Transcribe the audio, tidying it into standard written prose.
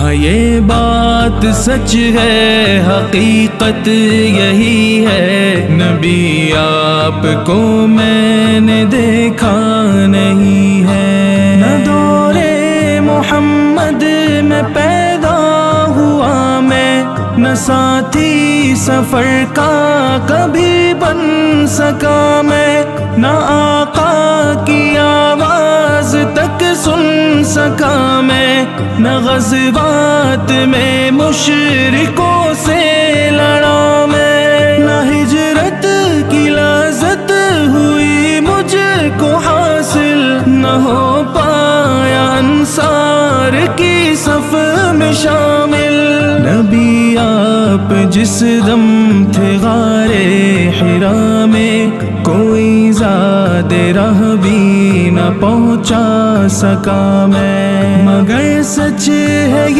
ہاں یہ بات سچ ہے، حقیقت یہی ہے، نبی آپ کو میں نے دیکھا نہیں ہے۔ نہ دورے محمد میں پیدا ہوا میں، نہ ساتھی سفر کا کبھی بن سکا میں، نہ آقا کی آواز تک سن سکا میں، نہ غزوات میں مشرکوں سے لڑا میں، نہ ہجرت کی لذت ہوئی مجھ کو حاصل، نہ ہو پایا انصار کی صف میں شامل۔ نبی آپ جس دم تھے غار حرا میں، کوئی زاد راہ بھی نہ پہنچا سکا میں، مگر سچ ہے یہ